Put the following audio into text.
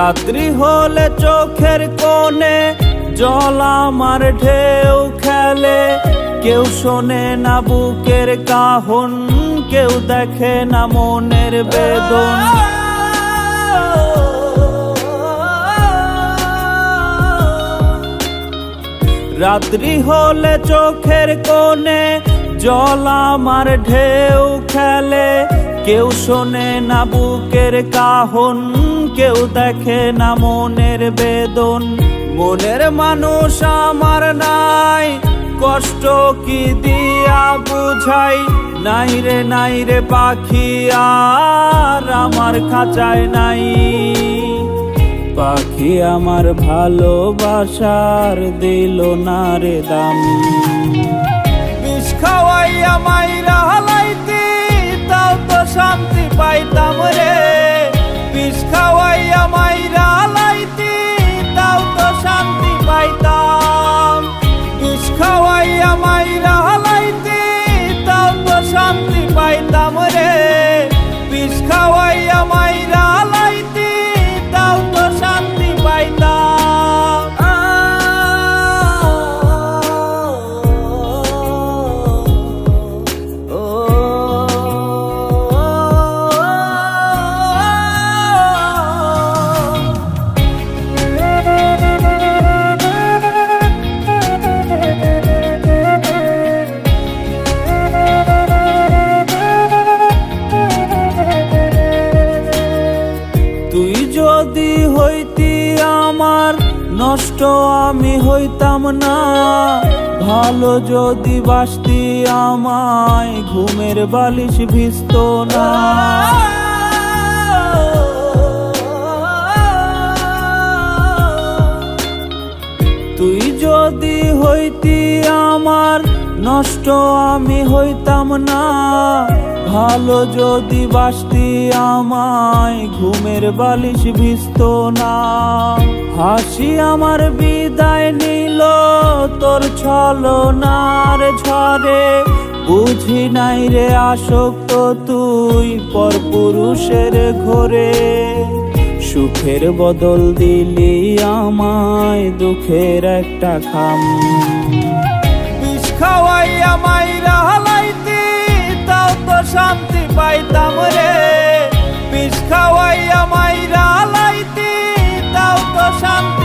রাত্রি হলে চোখের কোণে জল আমার ঢেউ খেলে, কেউ শোনে না বুকের কাহন, কেউ দেখে না মনের বেদন। রাত্রি হলে চোখের কোণে জল আমার ঢেউ খেলে, কেউ শোনে না বুকের কাহন, কেউ দেখে না মনের বেদন। মনের মানুষ আমার নাই, কষ্ট কি দিয়া বুঝাই, নাই রে পাখি আর আমার খাঁচায় নাই। পাখি আমার ভালোবাসার দিল না রে দাম। বিষ খাওয়াইয়া মাইরা হালাইতি তাও তো শান্তি পাইতাম রে, বিষ খাওয়াইয়া মাইরা হালাইতি তাও তো শান্তি পাইতাম। বিষ খাওয়াইয়া মাইরা হালাইতি তাও তো শান্তি পাইতাম রে, বিষ খাওয়াইয়া মাইরা হালাইতি তাও তো শান্তি পাইতাম। তুই যদি হইতি আমার নষ্ট আমি হইতাম না, ভালো যদি বাসতি আমায় ঘুমের বালিশ ভিজত না। তুই যদি হইতি আমার নষ্ট আমি হইতাম না, ভালো যদি বাসতি আমায় ঘুমের বালিশ ভিজত না। হাসি আমার বিদায় নিল তোর ছলনার ঝড়ে, বুঝি নাই রে আসক্ত তুই পরপুরুষের ঘরে। সুখের বদল দিলি আমায় দুঃখের একটা খাম। বিষ খাওয়াইয়া মাইরা হালাইতি তাও তো শান্তি পাইতাম রে, বিষ খাওয়াইয়া মাইরা হালাইতি তাও তো শান্তি